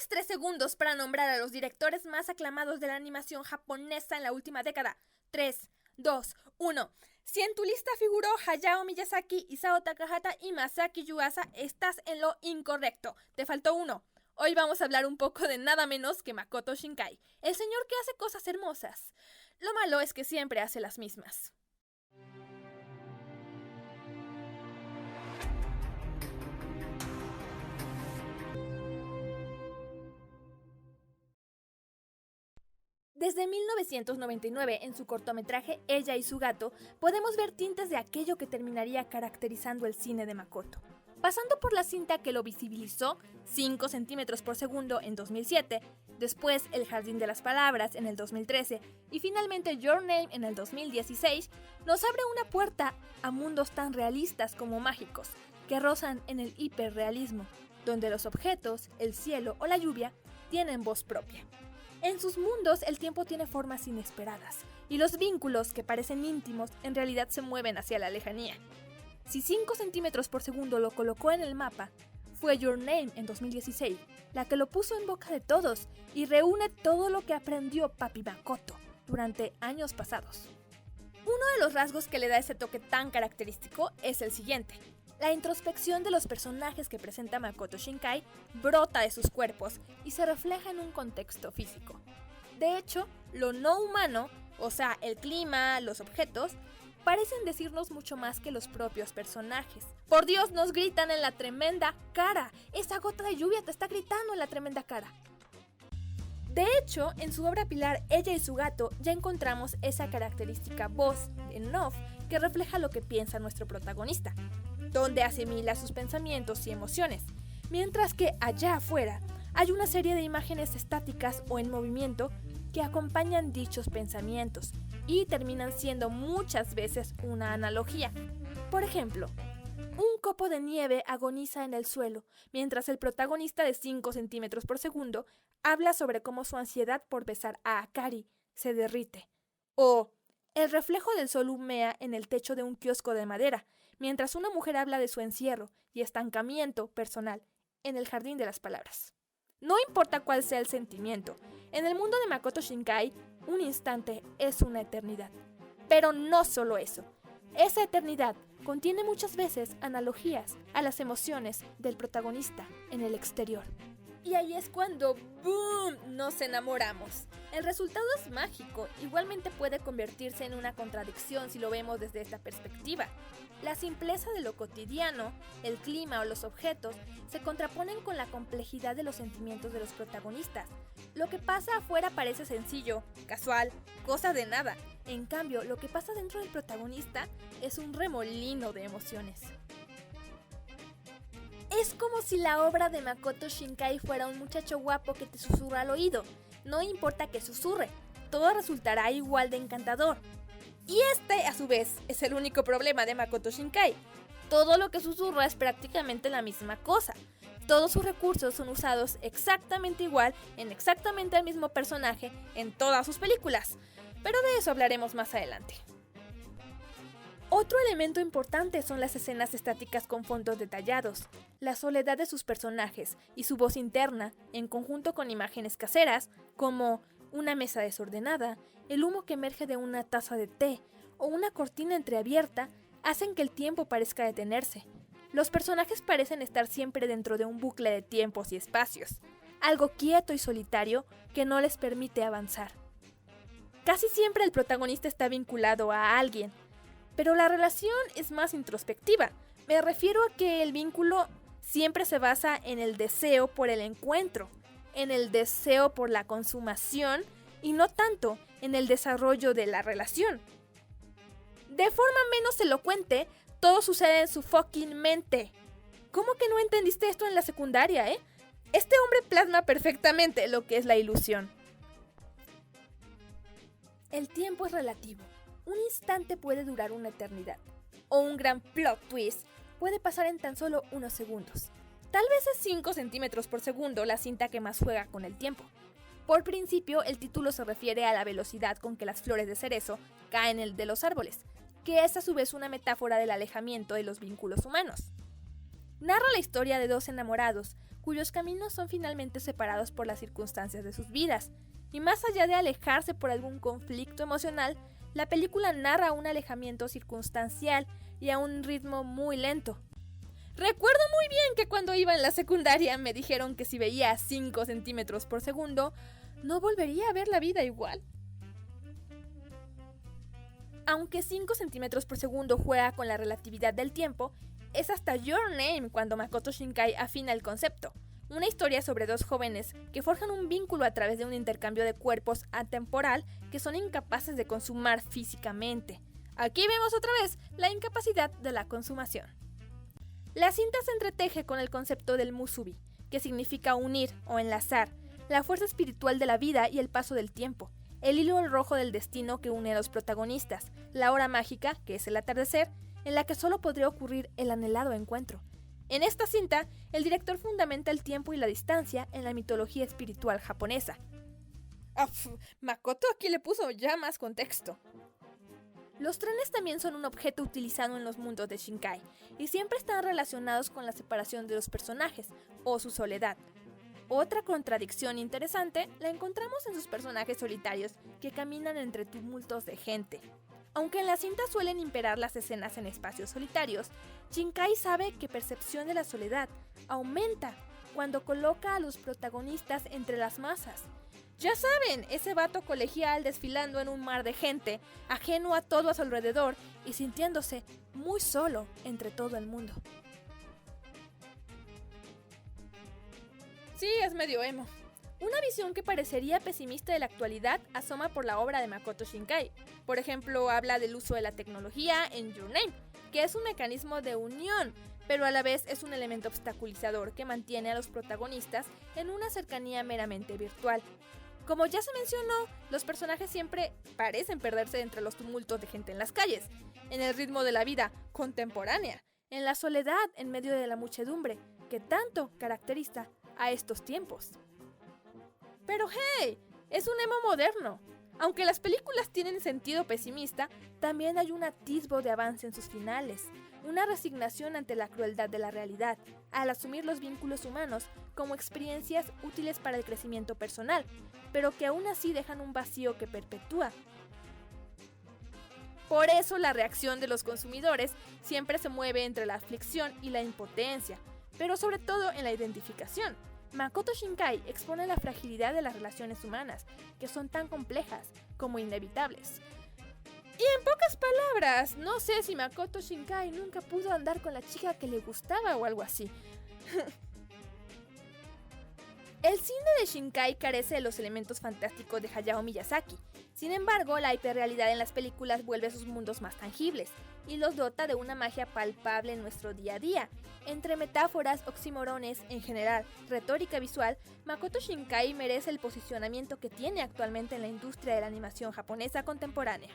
Tienes 3 segundos para nombrar a los directores más aclamados de la animación japonesa en la última década. 3, 2, 1. Si en tu lista figuró Hayao Miyazaki, Isao Takahata y Masaki Yuasa, estás en lo incorrecto. Te faltó uno. Hoy vamos a hablar un poco de nada menos que Makoto Shinkai, el señor que hace cosas hermosas. Lo malo es que siempre hace las mismas. Desde 1999, en su cortometraje Ella y su gato, podemos ver tintes de aquello que terminaría caracterizando el cine de Makoto. Pasando por la cinta que lo visibilizó, 5 centímetros por segundo en 2007, después El Jardín de las Palabras en el 2013 y finalmente Your Name en el 2016, nos abre una puerta a mundos tan realistas como mágicos, que rozan en el hiperrealismo, donde los objetos, el cielo o la lluvia tienen voz propia. En sus mundos el tiempo tiene formas inesperadas, y los vínculos que parecen íntimos en realidad se mueven hacia la lejanía. Si 5 centímetros por segundo lo colocó en el mapa, fue Your Name en 2016 la que lo puso en boca de todos y reúne todo lo que aprendió Papi Makoto durante años pasados. Uno de los rasgos que le da ese toque tan característico es el siguiente. La introspección de los personajes que presenta Makoto Shinkai brota de sus cuerpos y se refleja en un contexto físico. De hecho, lo no humano, o sea, el clima, los objetos, parecen decirnos mucho más que los propios personajes. Por Dios, nos gritan en la tremenda cara. Esa gota de lluvia te está gritando en la tremenda cara. De hecho, en su obra pilar Ella y su gato ya encontramos esa característica voz en off que refleja lo que piensa nuestro protagonista, donde asimila sus pensamientos y emociones, mientras que allá afuera hay una serie de imágenes estáticas o en movimiento que acompañan dichos pensamientos y terminan siendo muchas veces una analogía. Por ejemplo, un copo de nieve agoniza en el suelo, mientras el protagonista de 5 centímetros por segundo habla sobre cómo su ansiedad por besar a Akari se derrite. O el reflejo del sol humea en el techo de un kiosco de madera, mientras una mujer habla de su encierro y estancamiento personal en el Jardín de las Palabras. No importa cuál sea el sentimiento, en el mundo de Makoto Shinkai, un instante es una eternidad. Pero no solo eso, esa eternidad contiene muchas veces analogías a las emociones del protagonista en el exterior. Y ahí es cuando ¡boom!, nos enamoramos. El resultado es mágico, igualmente puede convertirse en una contradicción si lo vemos desde esta perspectiva. La simpleza de lo cotidiano, el clima o los objetos se contraponen con la complejidad de los sentimientos de los protagonistas. Lo que pasa afuera parece sencillo, casual, cosa de nada. En cambio, lo que pasa dentro del protagonista es un remolino de emociones. Es como si la obra de Makoto Shinkai fuera un muchacho guapo que te susurra al oído. No importa que susurre, todo resultará igual de encantador. Y este, a su vez, es el único problema de Makoto Shinkai. Todo lo que susurra es prácticamente la misma cosa. Todos sus recursos son usados exactamente igual en exactamente el mismo personaje en todas sus películas. Pero de eso hablaremos más adelante. Otro elemento importante son las escenas estáticas con fondos detallados, la soledad de sus personajes y su voz interna, en conjunto con imágenes caseras, como una mesa desordenada, el humo que emerge de una taza de té o una cortina entreabierta, hacen que el tiempo parezca detenerse. Los personajes parecen estar siempre dentro de un bucle de tiempos y espacios, algo quieto y solitario que no les permite avanzar. Casi siempre el protagonista está vinculado a alguien, pero la relación es más introspectiva. Me refiero a que el vínculo siempre se basa en el deseo por el encuentro, en el deseo por la consumación y no tanto en el desarrollo de la relación. De forma menos elocuente, todo sucede en su fucking mente. ¿Cómo que no entendiste esto en la secundaria, Este hombre plasma perfectamente lo que es la ilusión. El tiempo es relativo. Un instante puede durar una eternidad, o un gran plot twist puede pasar en tan solo unos segundos. Tal vez es 5 centímetros por segundo la cinta que más juega con el tiempo. Por principio, el título se refiere a la velocidad con que las flores de cerezo caen de los árboles, que es a su vez una metáfora del alejamiento de los vínculos humanos. Narra la historia de dos enamorados, cuyos caminos son finalmente separados por las circunstancias de sus vidas, y más allá de alejarse por algún conflicto emocional, la película narra un alejamiento circunstancial y a un ritmo muy lento. Recuerdo muy bien que cuando iba en la secundaria me dijeron que si veía 5 centímetros por segundo, no volvería a ver la vida igual. Aunque 5 centímetros por segundo juega con la relatividad del tiempo, es hasta Your Name cuando Makoto Shinkai afina el concepto. Una historia sobre dos jóvenes que forjan un vínculo a través de un intercambio de cuerpos atemporal que son incapaces de consumar físicamente. Aquí vemos otra vez la incapacidad de la consumación. La cinta se entreteje con el concepto del musubi, que significa unir o enlazar, la fuerza espiritual de la vida y el paso del tiempo, el hilo rojo del destino que une a los protagonistas, la hora mágica, que es el atardecer, en la que solo podría ocurrir el anhelado encuentro. En esta cinta, el director fundamenta el tiempo y la distancia en la mitología espiritual japonesa. Makoto aquí le puso ya más contexto. Los trenes también son un objeto utilizado en los mundos de Shinkai, y siempre están relacionados con la separación de los personajes, o su soledad. Otra contradicción interesante la encontramos en sus personajes solitarios que caminan entre tumultos de gente. Aunque en la cinta suelen imperar las escenas en espacios solitarios, Shinkai sabe que percepción de la soledad aumenta cuando coloca a los protagonistas entre las masas. Ya saben, ese vato colegial desfilando en un mar de gente, ajeno a todo a su alrededor y sintiéndose muy solo entre todo el mundo. Sí, es medio emo. Una visión que parecería pesimista de la actualidad asoma por la obra de Makoto Shinkai. Por ejemplo, habla del uso de la tecnología en Your Name, que es un mecanismo de unión, pero a la vez es un elemento obstaculizador que mantiene a los protagonistas en una cercanía meramente virtual. Como ya se mencionó, los personajes siempre parecen perderse entre los tumultos de gente en las calles, en el ritmo de la vida contemporánea, en la soledad en medio de la muchedumbre, que tanto caracteriza a estos tiempos. Pero hey, es un emo moderno. Aunque las películas tienen sentido pesimista, también hay un atisbo de avance en sus finales, una resignación ante la crueldad de la realidad, al asumir los vínculos humanos como experiencias útiles para el crecimiento personal, pero que aún así dejan un vacío que perpetúa. Por eso la reacción de los consumidores siempre se mueve entre la aflicción y la impotencia, pero sobre todo en la identificación. Makoto Shinkai expone la fragilidad de las relaciones humanas, que son tan complejas como inevitables. Y en pocas palabras, no sé si Makoto Shinkai nunca pudo andar con la chica que le gustaba o algo así. El cine de Shinkai carece de los elementos fantásticos de Hayao Miyazaki. Sin embargo, la hiperrealidad en las películas vuelve a sus mundos más tangibles y los dota de una magia palpable en nuestro día a día. Entre metáforas, oxímorones, en general, retórica visual, Makoto Shinkai merece el posicionamiento que tiene actualmente en la industria de la animación japonesa contemporánea.